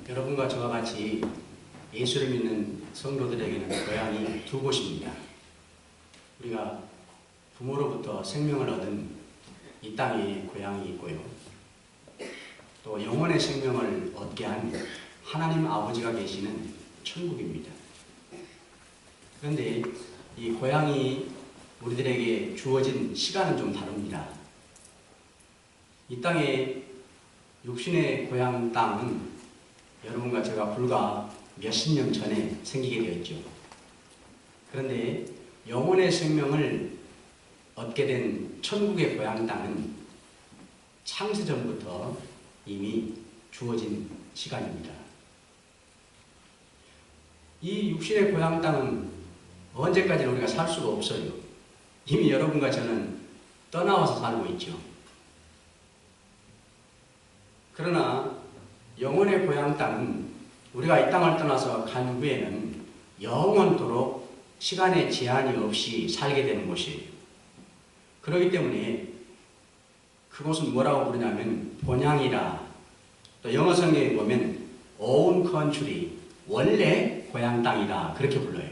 여러분과 저와 같이 예수를 믿는 성도들에게는 고향이 두 곳입니다. 우리가 부모로부터 생명을 얻은 이 땅에 고향이 있고요. 또 영원의 생명을 얻게 한 하나님 아버지가 계시는 천국입니다. 그런데 이 고향이 우리들에게 주어진 시간은 좀 다릅니다. 이 땅에 육신의 고향 땅은 여러분과 제가 불과 몇십 년 전에 생기게 되었죠. 그런데 영혼의 생명을 얻게 된 천국의 고향 땅은 창세전부터 이미 주어진 시간입니다. 이 육신의 고향 땅은 언제까지 우리가 살 수가 없어요. 이미 여러분과 저는 떠나와서 살고 있죠. 그러나 영혼의 고향 땅은 우리가 이 땅을 떠나서 간 후에는 영원토록 시간의 제한이 없이 살게 되는 곳이에요. 그렇기 때문에 그곳은 뭐라고 부르냐면 본향이라, 또 영어 성경에 보면 own country, 원래 고향 땅이라 그렇게 불러요.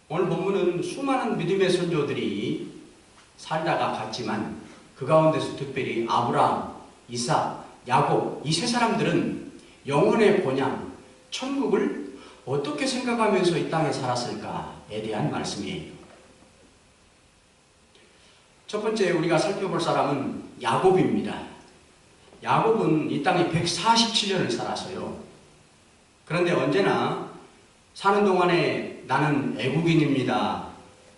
오늘 본문은 수많은 믿음의 선조들이 살다가 갔지만 그 가운데서 특별히 아브라함, 이삭, 야곱 이 세 사람들은 영혼의 본향, 천국을 어떻게 생각하면서 이 땅에 살았을까에 대한 말씀이에요. 첫 번째 우리가 살펴볼 사람은 야곱입니다. 야곱은 이 땅에 147년을 살았어요. 그런데 언제나 사는 동안에 나는 애국인입니다,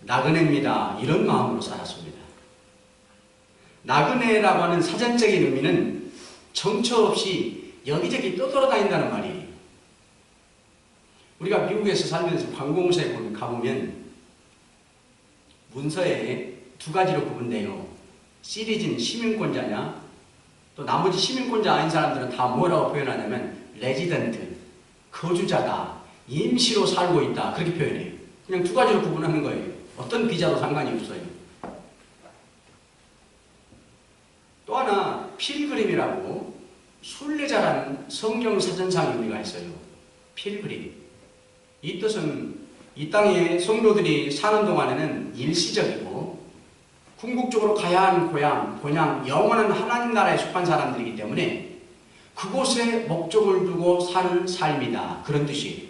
나그네입니다 이런 마음으로 살았습니다. 나그네라고 하는 사전적인 의미는 정처 없이 여기저기 떠돌아다닌다는 말이에요. 우리가 미국에서 살면서 관공서에 가보면 문서에 두 가지로 구분돼요. 시리즌 시민권자냐, 또 나머지 시민권자 아닌 사람들은 다 뭐라고 표현하냐면 레지던트, 거주자다, 임시로 살고 있다 그렇게 표현해요. 그냥 두 가지로 구분하는 거예요. 어떤 비자도 상관이 없어요. 또 하나 필그림이라고 순례자라는 성경 사전상의 의미가 있어요. 필그림. 이 뜻은 이 땅에 성도들이 사는 동안에는 일시적이고 궁극적으로 가야 하는 고향, 본향, 영원한 하나님 나라에 속한 사람들이기 때문에 그곳에 목적을 두고 사는 삶이다. 그런 뜻이에요.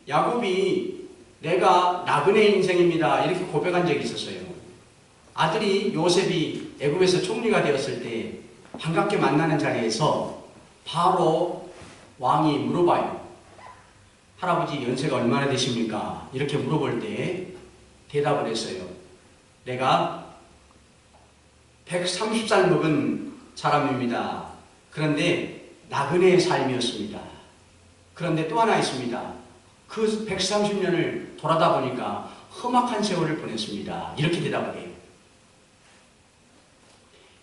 야곱이 내가 나그네 인생입니다 이렇게 고백한 적이 있었어요. 아들이 요셉이 애굽에서 총리가 되었을 때 반갑게 만나는 자리에서 바로 왕이 물어봐요. 할아버지 연세가 얼마나 되십니까? 이렇게 물어볼 때 대답을 했어요. 내가 130살 먹은 사람입니다. 그런데 나그네의 삶이었습니다. 그런데 또 하나 있습니다. 그 130년을 돌아다 보니까 험악한 세월을 보냈습니다. 이렇게 대답을 해요.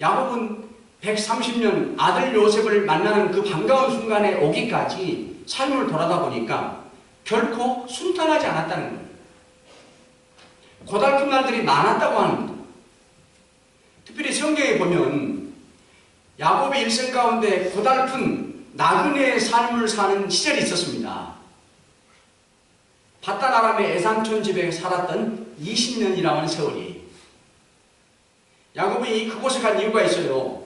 야곱은 130년 아들 요셉을 만나는 그 반가운 순간에 오기까지 삶을 돌아다 보니까 결코 순탄하지 않았다는 거예요. 고달픈 날들이 많았다고 하는 겁니다. 특별히 성경에 보면 야곱의 일생 가운데 고달픈 나그네의 삶을 사는 시절이 있었습니다. 바단 아람의 에삼촌 집에 살았던 20년이라고 하는 세월이. 야곱이 그곳에 간 이유가 있어요.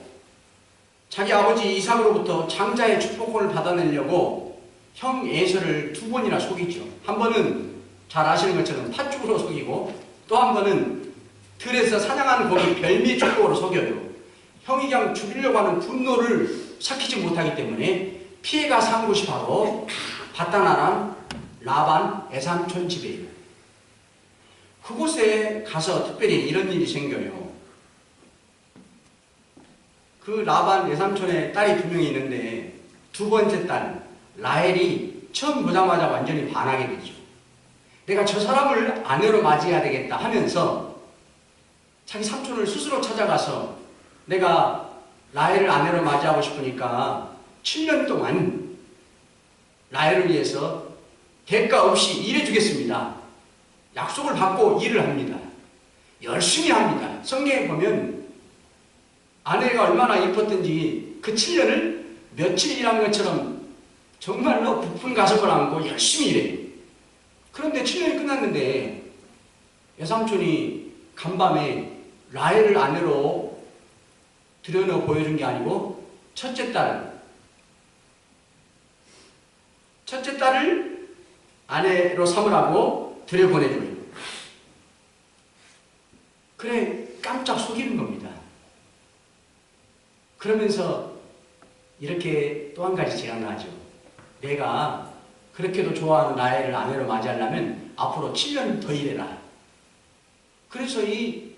자기 아버지 이삭으로부터 장자의 축복권을 받아내려고 형 에서를 두 번이나 속이죠. 한 번은 잘 아시는 것처럼 팥죽으로 속이고 또 한 번은 들에서 사냥하는 고기 별미 축복으로 속여요. 형이 그냥 죽이려고 하는 분노를 삭히지 못하기 때문에 피해가 산 곳이 바로 바단 아람 라반 에삼촌 집이에요. 그곳에 가서 특별히 이런 일이 생겨요. 그 라반 에삼촌의 딸이 두 명이 있는데 두 번째 딸 라헬이 처음 보자마자 완전히 반하게 되죠. 내가 저 사람을 아내로 맞이해야 되겠다 하면서 자기 삼촌을 스스로 찾아가서 내가 라헬을 아내로 맞이하고 싶으니까 7년 동안 라헬을 위해서 대가 없이 일해주겠습니다. 약속을 받고 일을 합니다. 열심히 합니다. 성경에 보면 아내가 얼마나 이뻤던지 그 7년을 며칠 일한 것처럼 정말로 부푼 가슴을 안고 열심히 일해요. 그런데 7년이 끝났는데 외삼촌이 간밤에 라헬을 아내로 들여놓아 보여준 게 아니고 첫째 딸을 아내로 삼으라고 들여보내줘요. 그래 깜짝 속이는 겁니다. 그러면서 이렇게 또 한 가지 제안을 하죠. 내가 그렇게도 좋아하는 라헬을 아내로 맞이하려면 앞으로 7년 더 일해라. 그래서 이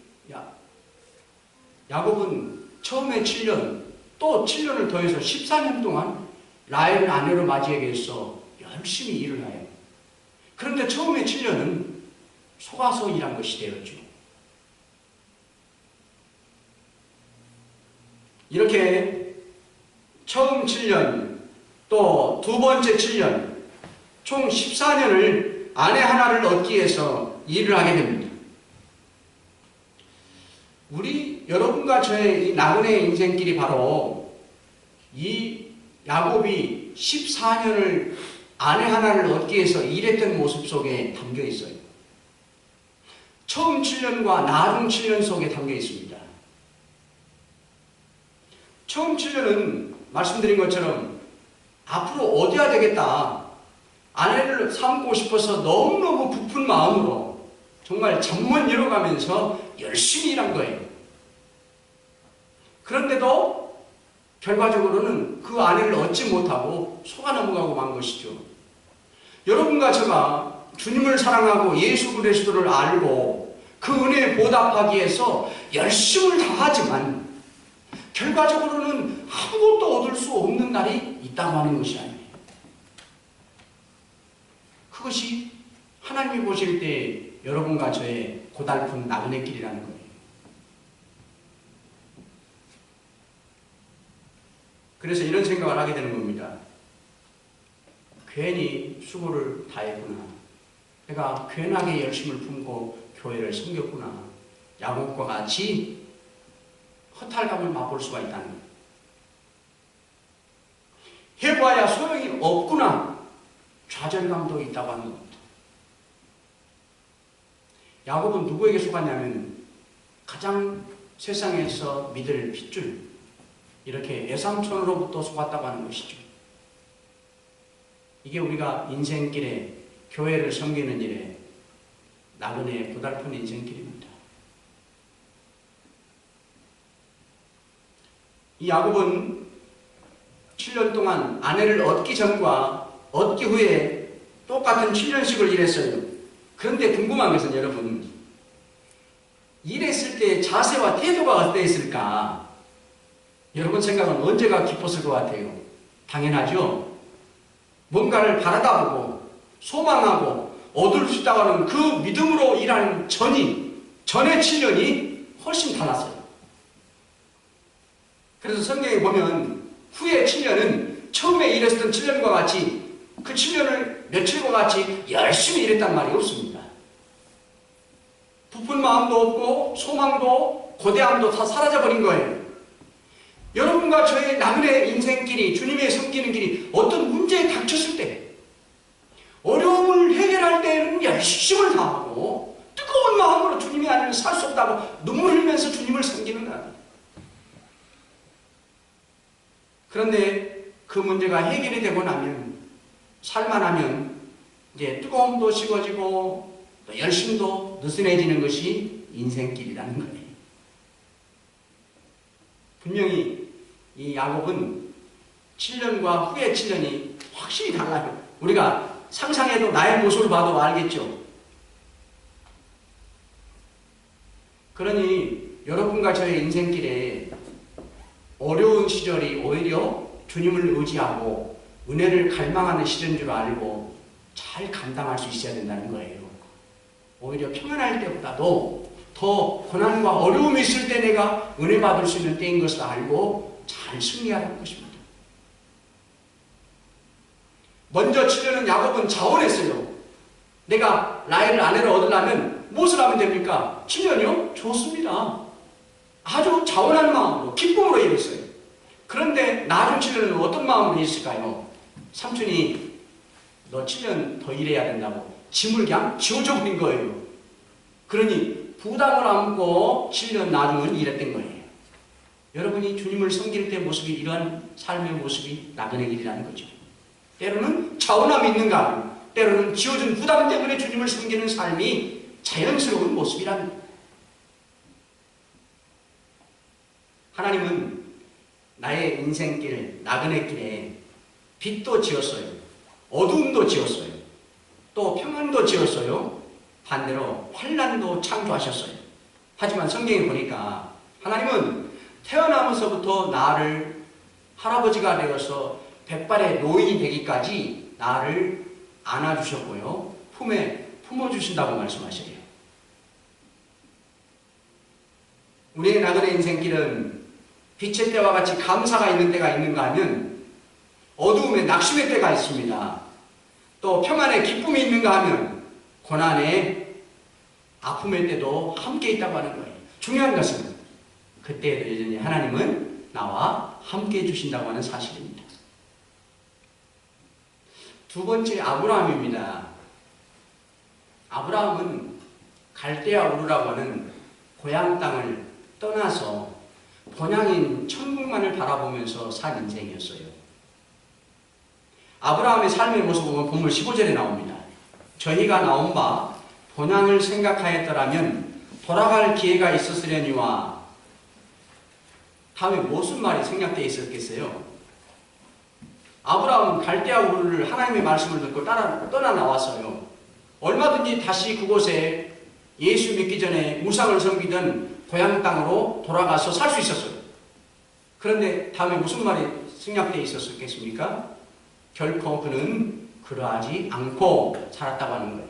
야곱은 처음에 7년, 또 7년을 더해서 14년 동안 라헬을 아내로 맞이하기 위해서 열심히 일을 해요. 그런데 처음에 7년은 속아서 일한 것이 되었죠. 이렇게 처음 7년, 또 두 번째 7년, 총 14년을 아내 하나를 얻기 위해서 일을 하게 됩니다. 우리 여러분과 저의 이 나그네의 인생길이 바로 이 야곱이 14년을 아내 하나를 얻기 위해서 일했던 모습 속에 담겨 있어요. 처음 7년과 나중 7년 속에 담겨 있습니다. 처음 7년은 말씀드린 것처럼 앞으로 얻어야 되겠다. 아내를 삼고 싶어서 너무너무 부푼 마음으로 정말 잠못 이뤄가면서 열심히 일한 거예요. 그런데도 결과적으로는 그 아내를 얻지 못하고 속아 넘어가고 만 것이죠. 여러분과 제가 주님을 사랑하고 예수 그리스도를 알고 그 은혜에 보답하기 위해서 열심을 다하지만 결과적으로는 아무것도 얻을 수 없는 날이 있다고 하는 것이 아니에요. 그것이 하나님이 보실 때 여러분과 저의 고달픈 나그네 길이라는 거예요. 그래서 이런 생각을 하게 되는 겁니다. 괜히 수고를 다했구나. 내가 괜하게 열심을 품고 교회를 섬겼구나. 야곱과 같이 허탈감을 맛볼 수가 있다는 거예요. 해봐야 소용이 없구나. 좌절감도 있다고 하는 겁니다. 야곱은 누구에게 속았냐면 가장 세상에서 믿을 핏줄, 이렇게 외삼촌으로부터 속았다고 하는 것이죠. 이게 우리가 인생길에 교회를 섬기는 일에 나그네의 고달픈 인생길입니다. 이 야곱은 7년 동안 아내를 얻기 전과 얻기 후에 똑같은 7년씩을 일했어요. 그런데 궁금한 것은 여러분, 일했을 때 자세와 태도가 어땠을까? 여러분 생각은 언제가 깊었을 것 같아요? 당연하죠. 뭔가를 바라다 보고 소망하고 얻을 수 있다고 하는 그 믿음으로 일하는 전의 7년이 훨씬 달랐어요. 그래서 성경에 보면 후에 7년은 처음에 일했던 7년과 같이 그 7년을 며칠과 같이 열심히 일했단 말이 없습니다. 부푼 마음도 없고 소망도 고대함도 다 사라져버린 거예요. 여러분과 저의 나그네 인생길이, 주님의 섬기는 길이 어떤 문제에 닥쳤을 때, 어려움을 해결할 때는 열심을 다하고 뜨거운 마음으로 주님이 아니면 살 수 없다고 눈물 흘리면서 주님을 섬기는 거예요. 그런데 그 문제가 해결이 되고 나면, 살만하면 이제 뜨거움도 식어지고 또 열심도 느슨해지는 것이 인생길이라는 거예요. 분명히 이 야곱은 7년과 후의 7년이 확실히 달라요. 우리가 상상해도 나의 모습을 봐도 알겠죠. 그러니 여러분과 저의 인생길에 어려운 시절이 오히려 주님을 의지하고 은혜를 갈망하는 시절인 줄 알고 잘 감당할 수 있어야 된다는 거예요. 오히려 평안할 때보다도 더 고난과 어려움이 있을 때 내가 은혜 받을 수 있는 때인 것을 알고 잘 승리하는 것입니다. 먼저 7년은 야곱은 자원했어요. 내가 라헬을 아내로 얻으려면 무엇을 하면 됩니까? 7년이요? 좋습니다. 아주 자원한 마음으로 기쁨으로 일했어요. 그런데 마음으로 했을까요? 삼촌이 너 7년 더 일해야 된다고 짐을 그냥 지워줘 버린 거예요. 그러니 부담을 안고 7년 나중은 일했던 거예요. 여러분이 주님을 섬길 때 모습이 이러한 삶의 모습이 나그네 길이라는 거죠. 때로는 차원함이 있는가, 때로는 지워준 부담 때문에 주님을 섬기는 삶이 자연스러운 모습이랍니다. 하나님은 나의 인생길, 나그네 길에 빛도 지었어요. 어두움도 지었어요. 또 평안도 지었어요. 반대로 환난도 창조하셨어요. 하지만 성경에 보니까 하나님은 태어나면서부터 나를 할아버지가 되어서 백발의 노인이 되기까지 나를 안아주셨고요. 품에 품어주신다고 말씀하시래요. 우리의 나그네 인생길은 빛의 때와 같이 감사가 있는 때가 있는가 하면 어두움에 낙심의 때가 있습니다. 또 평안에 기쁨이 있는가 하면 고난에 아픔의 때도 함께 있다고 하는 거예요. 중요한 것은 그때에도 여전히 하나님은 나와 함께 해주신다고 하는 사실입니다. 두 번째 아브라함입니다. 아브라함은 갈대아 우르라고 하는 고향 땅을 떠나서 본향인 천국만을 바라보면서 산 인생이었어요. 아브라함의 삶의 모습을 보면 본문 15절에 나옵니다. 저희가 나온 바 본향을 생각하였더라면 돌아갈 기회가 있었으려니와 다음에 무슨 말이 생략되어 있었겠어요? 아브라함은 갈대아 우르를 하나님의 말씀을 듣고 떠나 나왔어요. 얼마든지 다시 그곳에 예수 믿기 전에 우상을 섬기던 고향 땅으로 돌아가서 살 수 있었어요. 그런데 다음에 무슨 말이 생략되어 있었겠습니까? 결코 그는 그러하지 않고 살았다고 하는 거예요.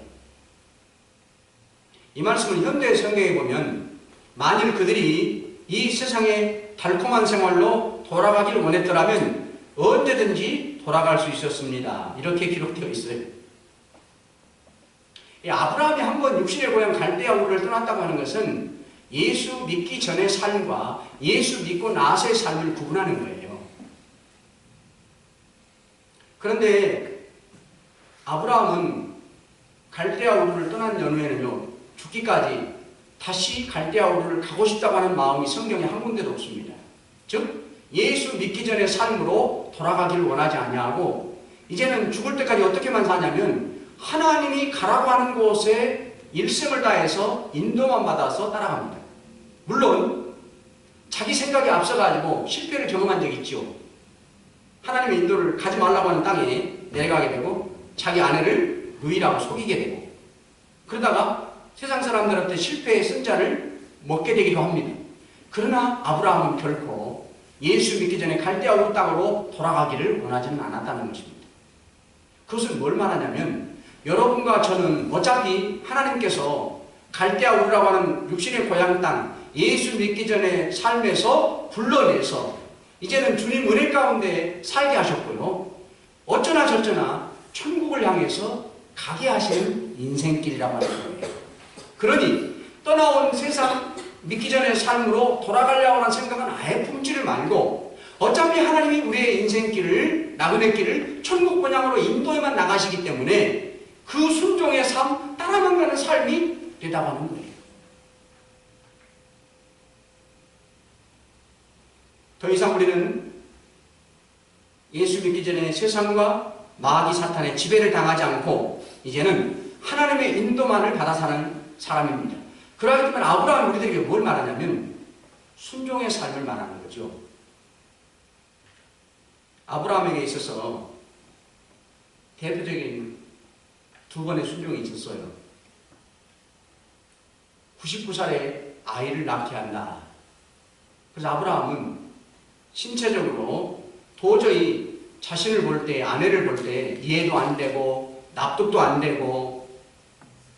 이 말씀은 현대 성경에 보면 만일 그들이 이 세상의 달콤한 생활로 돌아가기를 원했더라면 언제든지 돌아갈 수 있었습니다. 이렇게 기록되어 있어요. 아브라함이 한번 육신의 고향 갈대아 우르를 떠났다고 하는 것은 예수 믿기 전의 삶과 예수 믿고 나서의 삶을 구분하는 거예요. 그런데 아브라함은 갈대아 우르를 떠난 연후에는요, 죽기까지 다시 갈대아 우르를 가고 싶다고 하는 마음이 성경에 한 군데도 없습니다. 즉 예수 믿기 전의 삶으로 돌아가기를 원하지 아니하고 이제는 죽을 때까지 어떻게만 사냐면 하나님이 가라고 하는 곳에 일생을 다해서 인도만 받아서 따라갑니다. 물론 자기 생각에 앞서가지고 실패를 경험한 적이 있죠. 하나님의 인도를 가지 말라고 하는 땅에 내려가게 되고 자기 아내를 루이라고 속이게 되고 그러다가 세상 사람들한테 실패의 쓴자를 먹게 되기도 합니다. 그러나 아브라함은 결코 예수 믿기 전에 갈대아 우르 땅으로 돌아가기를 원하지는 않았다는 것입니다. 그것은 뭘 말하냐면 여러분과 저는 어차피 하나님께서 갈대아 우르라고 하는 육신의 고향 땅 예수 믿기 전의 삶에서 불러내서 이제는 주님 은혜 가운데 살게 하셨고요. 어쩌나 저쩌나 천국을 향해서 가게 하시는 인생길이라고 하는 거예요. 그러니 떠나온 세상 믿기 전의 삶으로 돌아가려고 하는 생각은 아예 품지를 말고 어차피 하나님이 우리의 인생길을 나그네 길을 천국 본향으로 인도에만 나가시기 때문에 그 순종의 삶 따라만 가는 삶이 되다고 하는 거예요. 더 이상 우리는 예수 믿기 전에 세상과 마귀 사탄의 지배를 당하지 않고 이제는 하나님의 인도만을 받아 사는 사람입니다. 그러기 때문에 아브라함이 우리들에게 뭘 말하냐면 순종의 삶을 말하는 거죠. 아브라함에게 있어서 대표적인 두 번의 순종이 있었어요. 99살에 아이를 낳게 한다. 그래서 아브라함은 신체적으로 도저히 자신을 볼 때, 아내를 볼 때 이해도 안 되고 납득도 안 되고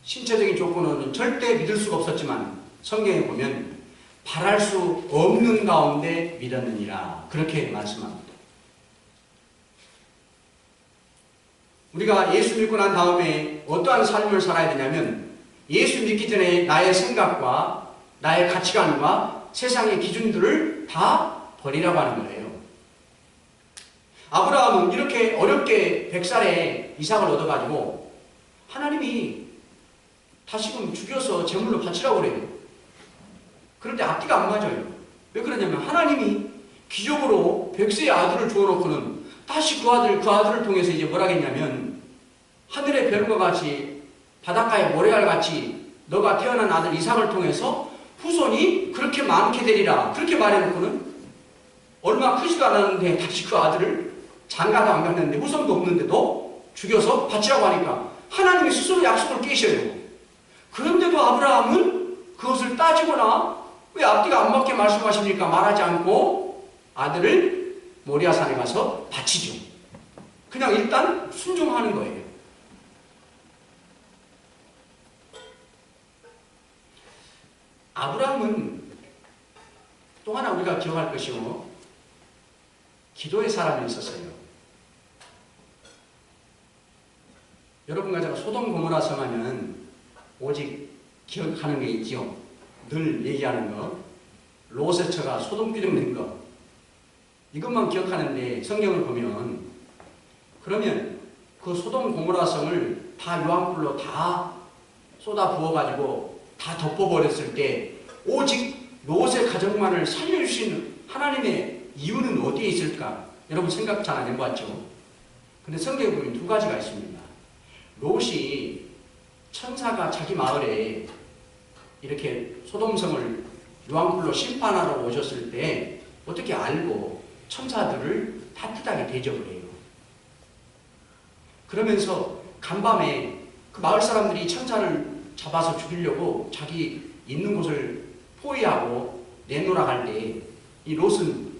신체적인 조건은 절대 믿을 수가 없었지만 성경에 보면 바랄 수 없는 가운데 믿었느니라 그렇게 말씀합니다. 우리가 예수 믿고 난 다음에 어떠한 삶을 살아야 되냐면 예수 믿기 전에 나의 생각과 나의 가치관과 세상의 기준들을 다 버리라고 하는 거예요. 아브라함은 이렇게 어렵게 100살에 이삭을 얻어가지고 하나님이 다시금 죽여서 제물로 바치라고 그래요. 그런데 앞뒤가 안 맞아요. 왜 그러냐면 하나님이 기적으로 100세의 아들을 주어놓고는 다시 그 아들을 통해서 이제 뭐라 했냐면 하늘의 별과 같이 바닷가의 모래알 같이 너가 태어난 아들 이삭을 통해서 후손이 그렇게 많게 되리라. 그렇게 말해놓고는 얼마 크지도 않았는데 다시 그 아들을 장가도 안 갔는데 후손도 없는데도 죽여서 바치라고 하니까 하나님이 스스로 약속을 깨셔요. 그런데도 아브라함은 그것을 따지거나 왜 앞뒤가 안 맞게 말씀하십니까? 말하지 않고 아들을 모리아산에 가서 바치죠. 그냥 일단 순종하는 거예요. 아브라함은 또 하나 우리가 기억할 것이요, 기도의 사람이었어요. 여러분과 제가 소돔 고모라 성하면 오직 기억하는 게 있지요. 늘 얘기하는 거, 롯의 처가 소돔 기둥 낸 거, 이것만 기억하는데 성경을 보면 그러면 그 소돔 고모라 성을 다 유황불로 다 쏟아 부어가지고 다 덮어버렸을 때 오직 롯의 가정만을 살려주신 하나님의 이유는 어디에 있을까? 여러분 생각 잘 안 해봤죠? 근데 성경에 보면 두 가지가 있습니다. 롯이 천사가 자기 마을에 이렇게 소돔성을 유황불로 심판하러 오셨을 때 어떻게 알고 천사들을 따뜻하게 대접을 해요. 그러면서 간밤에 그 마을 사람들이 천사를 잡아서 죽이려고 자기 있는 곳을 포위하고 내놓으라 할 때 이 롯은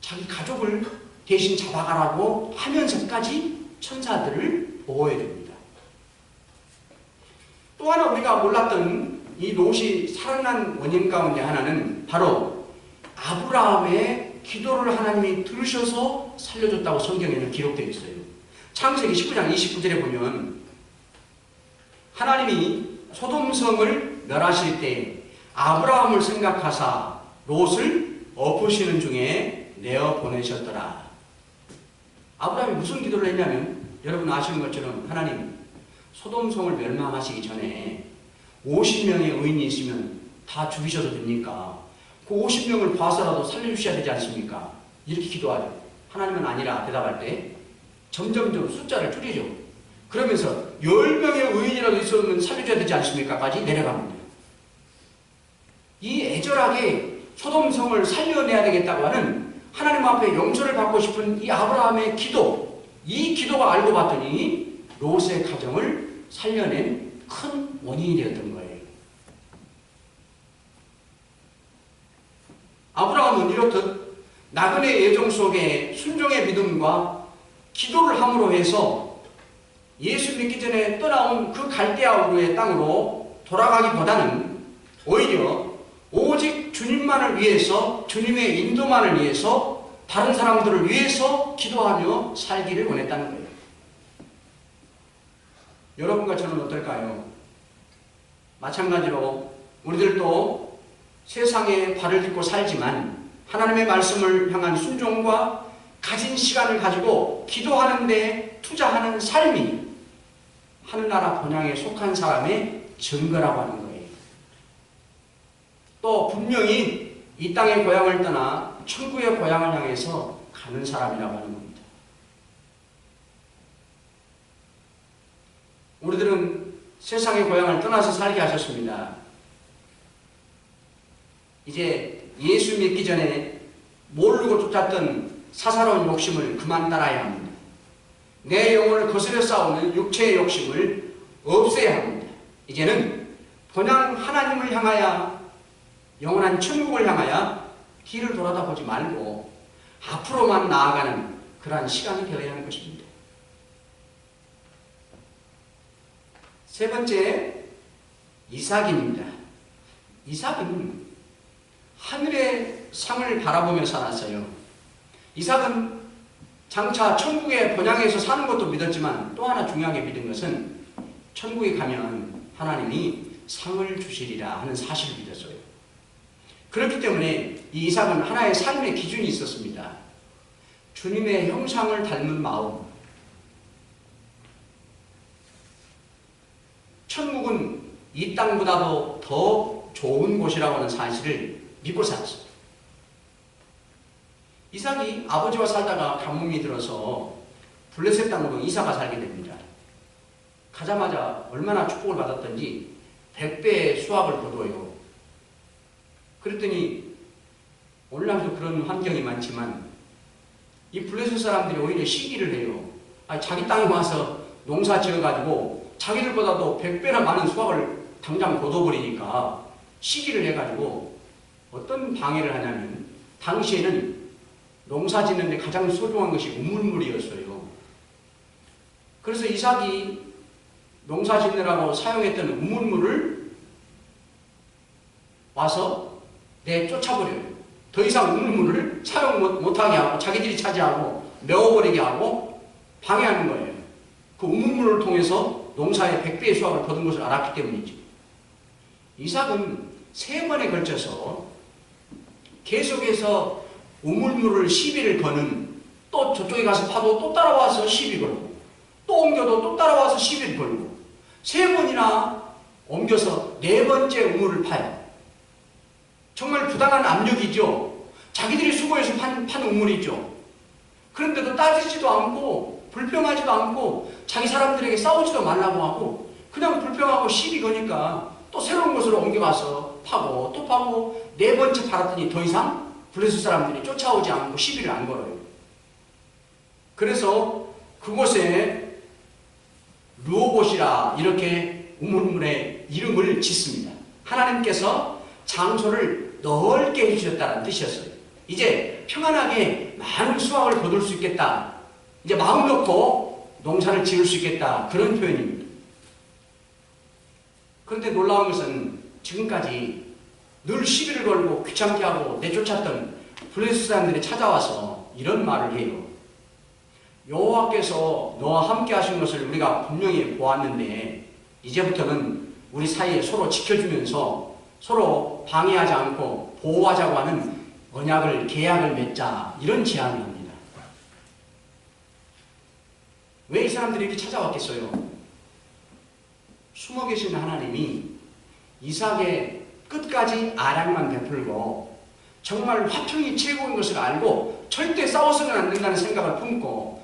자기 가족을 대신 잡아가라고 하면서까지 천사들을 보호해 줍니다. 또 하나 우리가 몰랐던 이 롯이 살아난 원인 가운데 하나는 바로 아브라함의 기도를 하나님이 들으셔서 살려줬다고 성경에는 기록되어 있어요. 창세기 19장 29절에 보면 하나님이 소돔성을 멸하실 때 아브라함을 생각하사 롯을 엎으시는 중에 내어 보내셨더라. 아브라함이 무슨 기도를 했냐면 여러분 아시는 것처럼 하나님 소돔성을 멸망하시기 전에 50명의 의인이 있으면 다 죽이셔도 됩니까? 그 50명을 봐서라도 살려주셔야 되지 않습니까? 이렇게 기도하죠. 하나님은 아니라 대답할 때 점점점 숫자를 줄이죠. 그러면서 10명의 의인이라도 있으면 살려줘야 되지 않습니까? 까지 내려갑니다. 이 애절하게 소돔성을 살려내야 되겠다고 하는 하나님 앞에 용서를 받고 싶은 이 아브라함의 기도, 이 기도가 알고 봤더니 롯의 가정을 살려낸 큰 원인이 되었던 거예요. 아브라함은 이렇듯 나그네의 예정 속에 순종의 믿음과 기도를 함으로 해서 예수 믿기 전에 떠나온 그 갈대아 우르의 땅으로 돌아가기보다는 오히려 오직 주님만을 위해서, 주님의 인도만을 위해서, 다른 사람들을 위해서 기도하며 살기를 원했다는 거예요. 여러분과 저는 어떨까요? 마찬가지로 우리들도 세상에 발을 딛고 살지만 하나님의 말씀을 향한 순종과 가진 시간을 가지고 기도하는 데 투자하는 삶이 하늘나라 본향에 속한 사람의 증거라고 하는 거예요. 또 분명히 이 땅의 고향을 떠나 천국의 고향을 향해서 가는 사람이라고 하는 겁니다. 우리들은 세상의 고향을 떠나서 살게 하셨습니다. 이제 예수 믿기 전에 모르고 쫓았던 사사로운 욕심을 그만 따라야 합니다. 내 영혼을 거스려 싸우는 육체의 욕심을 없애야 합니다. 이제는 본향 하나님을 향하여 영원한 천국을 향하여 뒤를 돌아다 보지 말고 앞으로만 나아가는 그러한 시간이 되어야 하는 것입니다. 세 번째, 이삭입니다. 이삭은 하늘의 상을 바라보며 살았어요. 이삭은 장차 천국의 본향에서 사는 것도 믿었지만 또 하나 중요하게 믿은 것은 천국에 가면 하나님이 상을 주시리라 하는 사실을 믿었어요. 그렇기 때문에 이 이삭은 하나의 삶의 기준이 있었습니다. 주님의 형상을 닮은 마음. 천국은 이 땅보다도 더 좋은 곳이라고 하는 사실을 믿고 살았습니다. 이삭이 아버지와 살다가 가뭄이 들어서 블레셋 땅으로 이사가 살게 됩니다. 가자마자 얼마나 축복을 받았던지 100배의 수확을 거둬요. 그랬더니 오늘날도 그런 환경이 많지만 이 블레셋 사람들이 오히려 시기를 해요. 자기 땅에 와서 농사 지어가지고 자기들보다도 100배나 많은 수확을 당장 거둬버리니까 시기를 해가지고 어떤 방해를 하냐면 당시에는 농사 짓는데 가장 소중한 것이 우물물이었어요. 그래서 이삭이 농사 짓느라고 사용했던 우물물을 와서 내쫓아버려요. 더 이상 우물물을 사용 못하게 하고 자기들이 차지하고 메워버리게 하고 방해하는 거예요. 그 우물물을 통해서 농사의 100배의 수확을 거둔 것을 알았기 때문이죠. 이삭은 3번에 걸쳐서 계속해서 우물물을 시비를 거는, 또 저쪽에 가서 파도 또 따라와서 시비 걸고, 또 옮겨도 또 따라와서 시비를 걸고, 3번이나 옮겨서 4번째 우물을 파요. 정말 부당한 압력이죠. 자기들이 수고해서 판 우물이죠. 그런데도 따지지도 않고 불평하지도 않고 자기 사람들에게 싸우지도 말라고 하고 그냥 불평하고 시비 거니까 또 새로운 곳으로 옮겨가서 파고 또 파고 4번째 팔았더니 더 이상 블레셋 사람들이 쫓아오지 않고 시비를 안 걸어요. 그래서 그곳에 르호봇이라 이렇게 우물물의 이름을 짓습니다. 하나님께서 장소를 넓게 해주셨다는 뜻이었어요. 이제 평안하게 많은 수확을 거둘 수 있겠다. 이제 마음 놓고 농사를 지을 수 있겠다. 그런 표현입니다. 그런데 놀라운 것은 지금까지 늘 시비를 걸고 귀찮게 하고 내쫓았던 블레셋 사람들이 찾아와서 이런 말을 해요. 여호와께서 너와 함께 하신 것을 우리가 분명히 보았는데 이제부터는 우리 사이에 서로 지켜주면서 서로 방해하지 않고 보호하자고 하는 언약을, 계약을 맺자, 이런 제안을 합니다. 왜 이 사람들이 이렇게 찾아왔겠어요? 숨어 계신 하나님이 이삭의 끝까지 아량만 베풀고 정말 화평이 최고인 것을 알고 절대 싸워서는 안 된다는 생각을 품고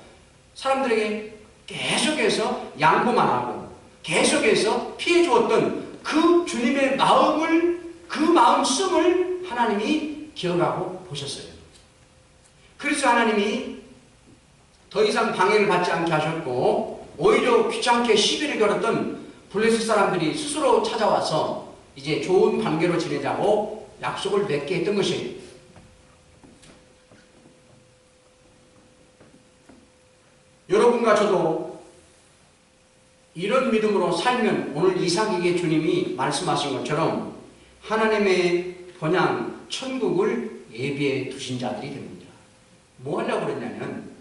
사람들에게 계속해서 양보만 하고 계속해서 피해 주었던 그 주님의 마음을, 그 마음씀을 하나님이 기억하고 보셨어요. 그래서 하나님이 더 이상 방해를 받지 않게 하셨고 오히려 귀찮게 시비를 걸었던 블레셋 사람들이 스스로 찾아와서 이제 좋은 관계로 지내자고 약속을 맺게 했던 것이에요. 여러분과 저도 이런 믿음으로 살면 오늘 이삭에게 주님이 말씀하신 것처럼 하나님의 본향 천국을 예비해 두신 자들이 됩니다. 뭐 하려고 그랬냐면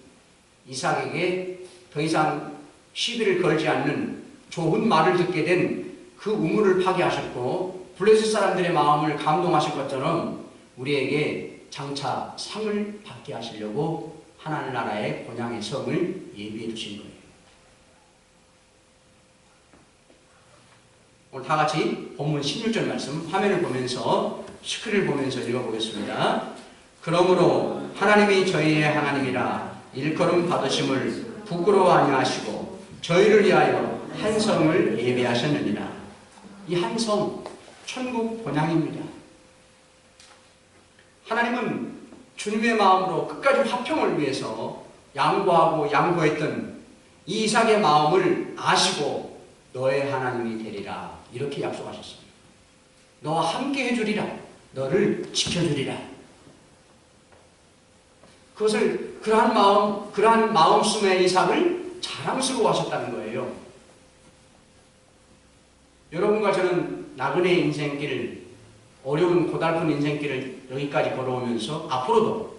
이삭에게 더 이상 시비를 걸지 않는 좋은 말을 듣게 된 그 우물을 파괴하셨고 블레셋 사람들의 마음을 감동하실 것처럼 우리에게 장차 상을 받게 하시려고 하나님 나라의 본향의 성을 예비해 두신 거예요. 오늘 다 같이 본문 16절 말씀 화면을 보면서 스크린을 보면서 읽어보겠습니다. 그러므로 하나님이 저희의 하나님이라 일컬음 받으심을 부끄러워 아니하시고 저희를 위하여 한 성을 예비하셨느니라. 이 한 성, 천국 본향입니다. 하나님은 주님의 마음으로 끝까지 화평을 위해서 양보하고 양보했던 이 이삭의 마음을 아시고 너의 하나님이 되리라 이렇게 약속하셨습니다. 너와 함께 해주리라. 너를 지켜주리라. 그것을 그러한 마음씀의 이삭을 자랑스러워 하셨다는 거예요. 여러분과 저는 나그네 인생길을, 어려운 고달픈 인생길을 여기까지 걸어오면서 앞으로도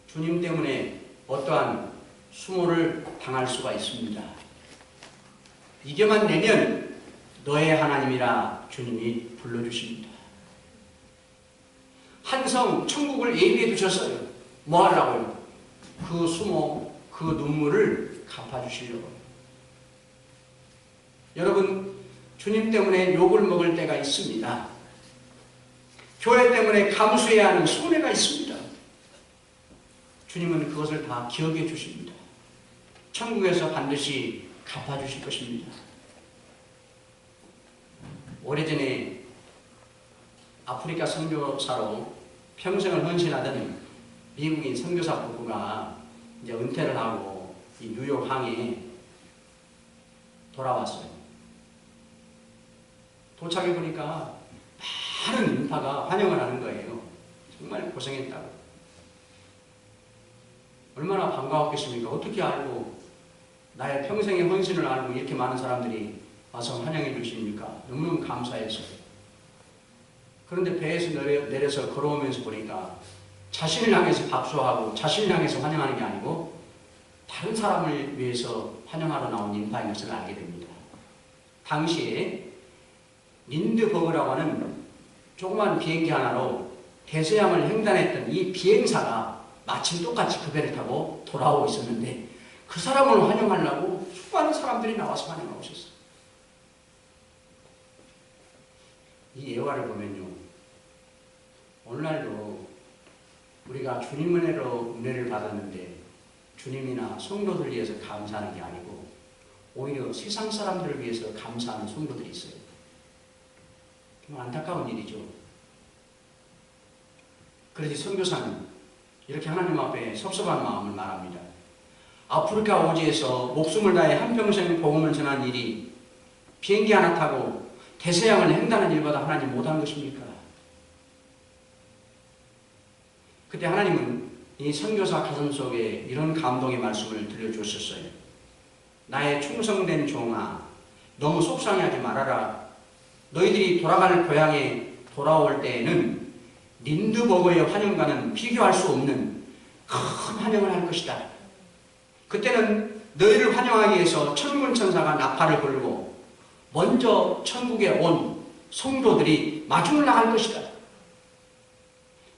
주님 때문에 어떠한 수모를 당할 수가 있습니다. 이겨만 내면 너의 하나님이라 주님이 불러주십니다. 한 성 천국을 예비해 두셨어요. 뭐 하려고요? 그 수모, 그 눈물을 갚아주시려고요. 여러분, 주님 때문에 욕을 먹을 때가 있습니다. 교회 때문에 감수해야 하는 손해가 있습니다. 주님은 그것을 다 기억해 주십니다. 천국에서 반드시 갚아주실 것입니다. 오래전에 아프리카 선교사로 평생을 헌신하던 미국인 선교사 부부가 이제 은퇴를 하고 이 뉴욕 항에 돌아왔어요. 도착해 보니까 많은 인파가 환영을 하는 거예요. 정말 고생했다고. 얼마나 반가웠겠습니까? 어떻게 알고 나의 평생의 헌신을 알고 이렇게 많은 사람들이 와서 환영해 주십니까? 너무너무 감사했어요. 그런데 배에서 내려서 걸어오면서 보니까 자신을 향해서 박수하고 자신을 향해서 환영하는 게 아니고 다른 사람을 위해서 환영하러 나온 인파인 것을 알게 됩니다. 당시에 린드버그라고 하는 조그만 비행기 하나로 대서양을 횡단했던 이 비행사가 마침 똑같이 그 배를 타고 돌아오고 있었는데 그 사람을 환영하려고 수많은 사람들이 나와서 환영하고 있었어요. 이 예화를 보면요, 오늘날도 우리가 주님 은혜로 은혜를 받았는데 주님이나 성도들 위해서 감사하는 게 아니고 오히려 세상 사람들을 위해서 감사하는 성도들이 있어요. 정말 안타까운 일이죠. 그래서 선교사는 이렇게 하나님 앞에 섭섭한 마음을 말합니다. 아프리카 오지에서 목숨을 다해 한평생 복음을 전한 일이 비행기 하나 타고 대서양을 횡단하는 일보다 하나님 못한 것입니까? 그때 하나님은 이 선교사 가슴 속에 이런 감동의 말씀을 들려주셨어요. 나의 충성된 종아, 너무 속상해하지 말아라. 너희들이 돌아갈 고향에 돌아올 때에는 린드버그의 환영과는 비교할 수 없는 큰 환영을 할 것이다. 그때는 너희를 환영하기 위해서 천군 천사가 나팔을 불고 먼저 천국에 온 성도들이 마중을 나갈 것이다.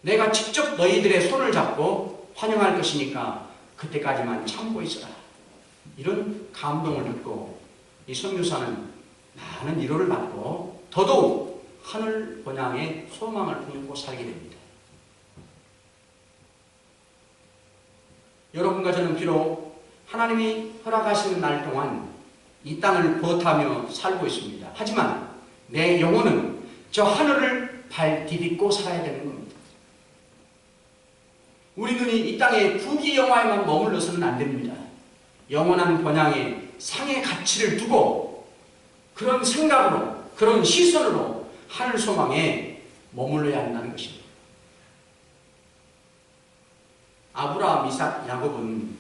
내가 직접 너희들의 손을 잡고 환영할 것이니까 그때까지만 참고 있어라. 이런 감동을 듣고 이 선교사는 많은 위로를 받고 더더욱 하늘 본향의 소망을 품고 살게 됩니다. 여러분과 저는 비록 하나님이 허락하시는 날 동안 이 땅을 버타며 살고 있습니다. 하지만 내 영혼은 저 하늘을 발 디딛고 살아야 되는 겁니다. 우리 눈이 이 땅의 부귀영화에만 머물러서는 안 됩니다. 영원한 본향에 상의 가치를 두고 그런 생각으로, 그런 시선으로 하늘 소망에 머물러야 한다는 것입니다. 아브라함, 이삭, 야곱은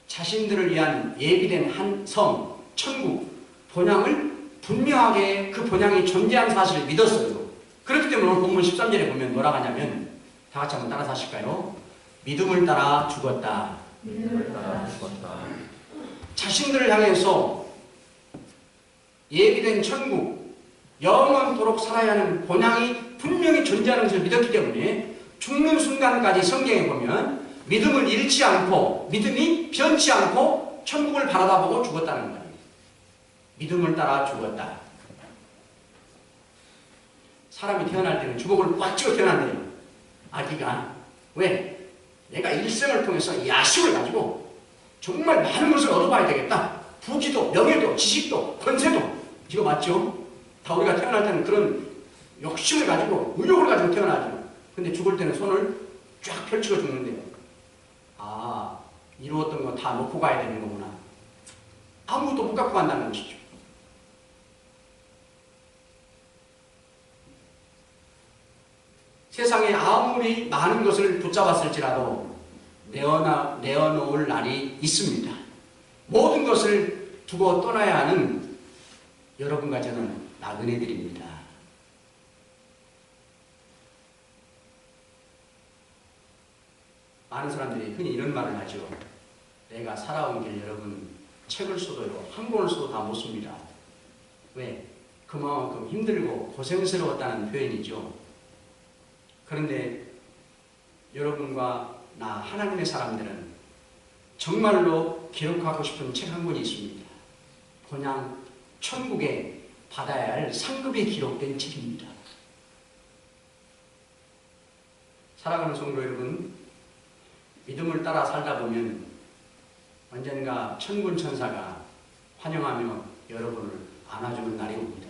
자신들을 위한 예비된 한 성, 천국, 본향을 분명하게 그 본향이 존재한 사실을 믿었어요. 그렇기 때문에 오늘 본문 13절에 보면 뭐라고 하냐면 다 같이 한번 따라서 하실까요? 믿음을 따라 죽었다. 믿음을 따라 죽었다. 자신들을 향해서 예비된 천국, 영원토록 살아야 하는 본향이 분명히 존재하는 것을 믿었기 때문에 죽는 순간까지 성경에 보면 믿음을 잃지 않고 믿음이 변치 않고 천국을 바라다보고 죽었다는 거예요. 믿음을 따라 죽었다. 사람이 태어날 때는 주먹을 꽉 쥐고 태어난대요. 아기가. 왜? 내가 일생을 통해서 야심을 가지고 정말 많은 것을 얻어봐야 되겠다. 부귀도, 명예도, 지식도, 권세도. 이거 맞죠? 다 우리가 태어날 때는 그런 욕심을 가지고 의욕을 가지고 태어나죠. 근데 죽을 때는 손을 쫙 펼치고 죽는데요. 아, 이루었던 거 다 놓고 가야 되는 거구나. 아무것도 못 갖고 간다는 것이죠. 세상에 아무리 많은 것을 붙잡았을지라도 내어놓을 날이 있습니다. 모든 것을 두고 떠나야 하는 여러분과 저는 나그네들입니다. 많은 사람들이 흔히 이런 말을 하죠. 내가 살아온 길 여러분 책을 써도요 한 권을 써도 다 못 씁니다. 왜? 그만큼 힘들고 고생스러웠다는 표현이죠. 그런데 여러분과 하나님의 사람들은 정말로 기록하고 싶은 책 한 권이 있습니다. 그냥 천국에 받아야 할 상급이 기록된 책입니다. 사랑하는 성도 여러분, 믿음을 따라 살다 보면 언젠가 천군 천사가 환영하며 여러분을 안아주는 날이 옵니다.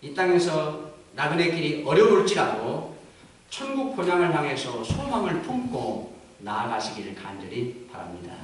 이 땅에서 나그네 길이 어려울지라도 천국 본향을 향해서 소망을 품고 나아가시기를 간절히 바랍니다.